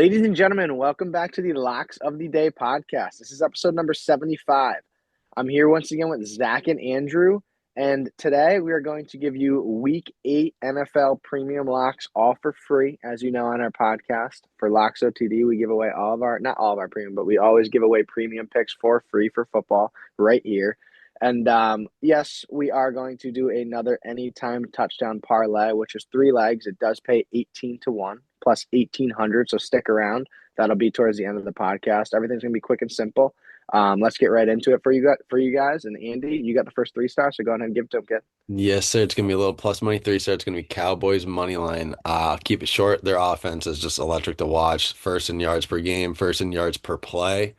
Ladies and gentlemen, welcome back to the Locks of the Day podcast. This is episode number 75. I'm here once again with Zach and Andrew, and today we are going to give you Week 8 NFL Premium Locks all for free. As you know, on our podcast for LockOTD, we give away not all of our premium, but we always give away premium picks for free for football right here. And yes, we are going to do another anytime touchdown parlay, which is 3 legs. It does pay 18 to 1 plus 1,800. So stick around. That'll be towards the end of the podcast. Everything's going to be quick and simple. Let's get right into it for you guys. And Andy, you got the first 3 stars, so go ahead and give it to him, kid. Yes, sir. It's gonna be a little plus money. 3 star. It's gonna be Cowboys money line. Keep it short. Their offense is just electric to watch. First in yards per game, first in yards per play,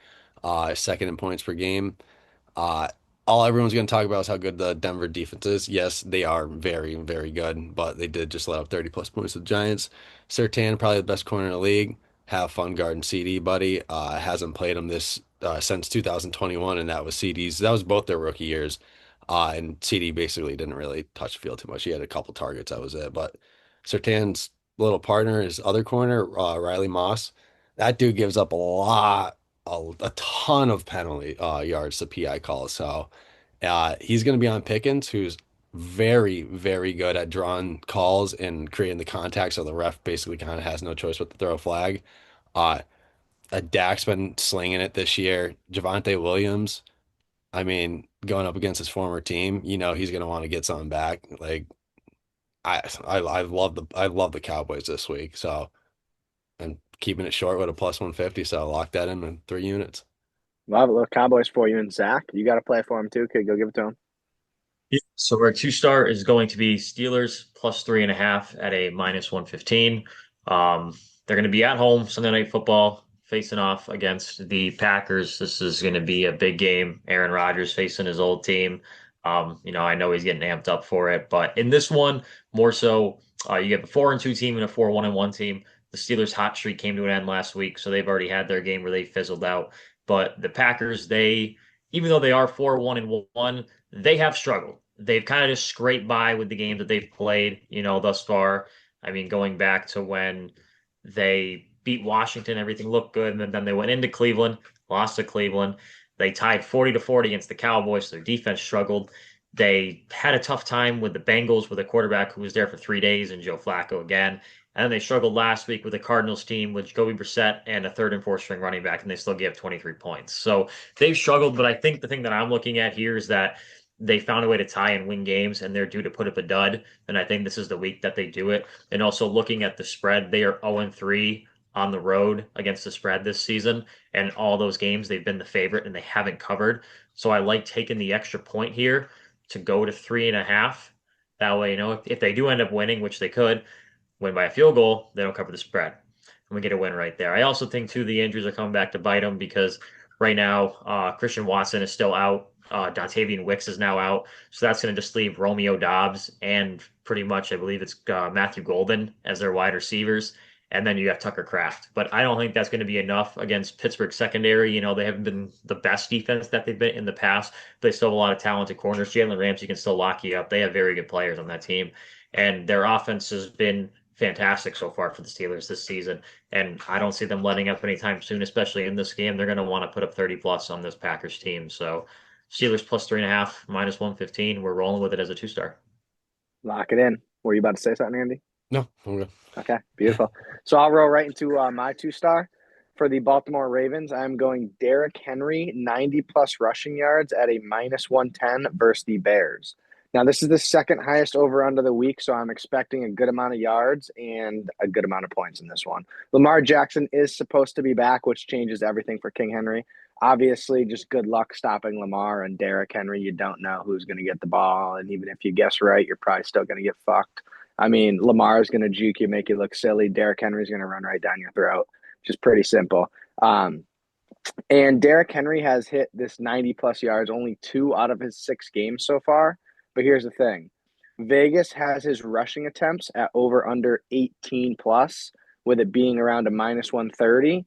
second in points per game. Uh, all everyone's gonna talk about is how good the Denver defense is. Yes, they are very, very good, but they did just let up 30 plus points to the Giants. Surtain, probably the best corner in the league. Have fun guarding CD, buddy. Hasn't played him this since 2021, and that was CD's. That was both their rookie years. And CD basically didn't really touch the field too much. He had a couple targets, that was it. But Surtain's little partner, his other corner, Riley Moss, that dude gives up a ton of penalty yards to PI calls. So he's going to be on Pickens, who's very, very good at drawing calls and creating the contact. So the ref basically kind of has no choice but to throw a flag. Uh, Dak's been slinging it this year. Javonte Williams. I mean, going up against his former team, he's gonna want to get something back. Like I love the Cowboys this week. So I'm keeping it short with a plus 150. So I lock that in 3 units. Love it. Little Cowboys for you. And Zach, you got to play for him too, kid. Go give it to him. Yeah. So our two-star is going to be Steelers plus 3.5 at a minus 115. They're going to be at home Sunday Night Football facing off against the Packers. This is going to be a big game. Aaron Rodgers facing his old team. I know he's getting amped up for it, but in this one, more so, you have a 4-2 team and a 4-1-1 team. The Steelers' hot streak came to an end last week, so they've already had their game where they fizzled out. But the Packers, even though they are 4-1-1, they have struggled. They've kind of just scraped by with the games that they've played, thus far. I mean, going back to when they beat Washington, everything looked good, and then they went into Cleveland, lost to Cleveland. They tied 40-40 against the Cowboys. So their defense struggled. They had a tough time with the Bengals with a quarterback who was there for 3 days and Joe Flacco again. And then they struggled last week with the Cardinals team with Jacoby Brissett and a third and fourth string running back, and they still gave 23 points. So they've struggled, but I think the thing that I'm looking at here is that they found a way to tie and win games, and they're due to put up a dud. And I think this is the week that they do it. And also looking at the spread, they are 0-3 on the road against the spread this season. And all those games, they've been the favorite and they haven't covered. So I like taking the extra point here to go to 3.5. That way, if they do end up winning, which they could, win by a field goal, they don't cover the spread. And we get a win right there. I also think, too, the injuries are coming back to bite them because right now, Christian Watson is still out. Dontavian Wicks is now out. So that's going to just leave Romeo Dobbs and pretty much, I believe it's Matthew Golden as their wide receivers. And then you have Tucker Kraft. But I don't think that's going to be enough against Pittsburgh secondary. They haven't been the best defense that they've been in the past. But they still have a lot of talented corners. Jalen Ramsey can still lock you up. They have very good players on that team. And their offense has been fantastic so far for the Steelers this season. And I don't see them letting up anytime soon, especially in this game. They're going to want to put up 30 plus on this Packers team. So Steelers plus 3.5, minus 115. We're rolling with it as a two-star. Lock it in. Were you about to say something, Andy? No, I'm good. Okay, beautiful. So I'll roll right into my 2-star. For the Baltimore Ravens, I'm going Derrick Henry, 90 plus rushing yards at a minus 110 versus the Bears. Now, this is the second highest over under the week, so I'm expecting a good amount of yards and a good amount of points in this one. Lamar Jackson is supposed to be back, which changes everything for King Henry. Obviously, just good luck stopping Lamar and Derrick Henry. You don't know who's going to get the ball, and even if you guess right, you're probably still going to get fucked. I mean, Lamar is going to juke you, make you look silly. Derrick Henry is going to run right down your throat. Just pretty simple. And Derrick Henry has hit this 90 plus yards only 2 out of his 6 games so far. But here's the thing. Vegas has his rushing attempts at over under 18 plus, with it being around a minus 130.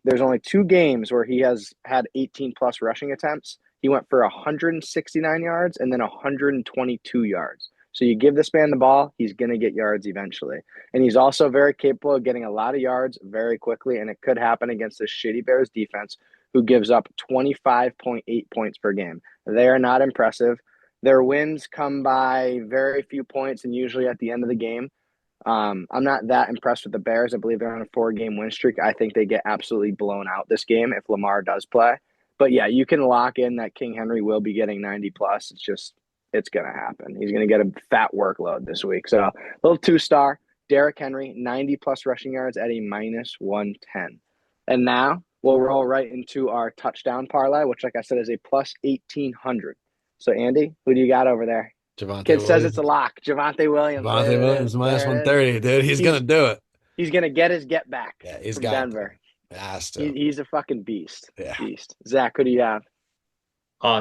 There's only 2 games where he has had 18 plus rushing attempts. He went for 169 yards and then 122 yards. So you give this man the ball, he's going to get yards eventually. And he's also very capable of getting a lot of yards very quickly. And it could happen against this shitty Bears defense who gives up 25.8 points per game. They are not impressive. Their wins come by very few points and usually at the end of the game. I'm not that impressed with the Bears. I believe they're on a 4-game win streak. I think they get absolutely blown out this game if Lamar does play. But yeah, you can lock in that King Henry will be getting 90 plus. It's going to happen. He's going to get a fat workload this week. So, little 2-star, Derrick Henry, 90 plus rushing yards at a minus 110. And now we'll roll right into our touchdown parlay, which, like I said, is a plus 1,800. So, Andy, who do you got over there? Javonte Kid says it's a Williams. lock. Javonte Williams. Javonte There it Williams is. minus There it is. 130, dude. He's gonna do it. He's going to get his get back Yeah, he's from got Denver. to. Has to. He's a fucking beast. Yeah. Beast. Zach, who do you have?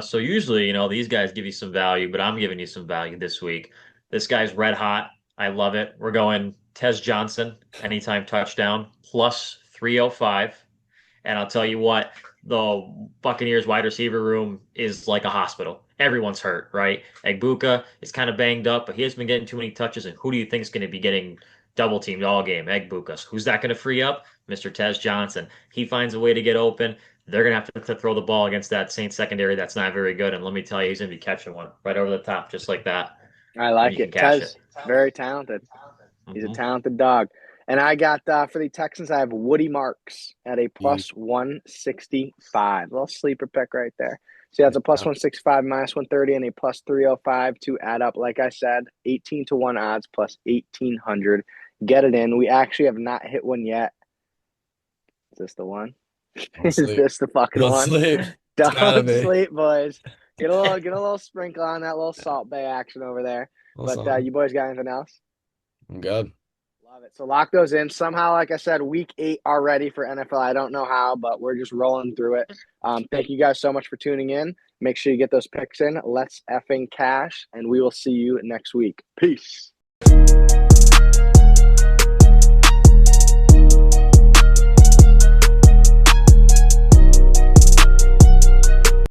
So usually, these guys give you some value, but I'm giving you some value this week. This guy's red hot. I love it. We're going Tez Johnson, anytime touchdown, plus 305. And I'll tell you what, the Buccaneers wide receiver room is like a hospital. Everyone's hurt, right? Egbuka is kind of banged up, but he hasn't been getting too many touches. And who do you think is going to be getting double teamed all game? Egbuka. So who's that going to free up? Mr. Tez Johnson. He finds a way to get open. They're going to have to throw the ball against that Saints secondary that's not very good. And let me tell you, he's going to be catching one right over the top, just like that. I And like you can it. cash Tez, it. very talented. He's a Mhm. talented dog. And I got for the Texans, I have Woody Marks at a plus 165. A little sleeper pick right there. So that's a plus 165, minus 130, and a plus 305 to add up. Like I said, 18 to 1 odds plus 1,800. Get it in. We actually have not hit one yet. Is this the one? Is this the fucking Don't one? sleep. It's gotta Don't be. sleep, boys. Get a little sprinkle on that little Salt Bay action over there. But you boys got anything else? I'm good. Love it. So lock those in. Somehow, like I said, week 8 already for NFL. I don't know how, but we're just rolling through it. Thank you guys so much for tuning in. Make sure you get those picks in. Let's effing cash, and we will see you next week. Peace.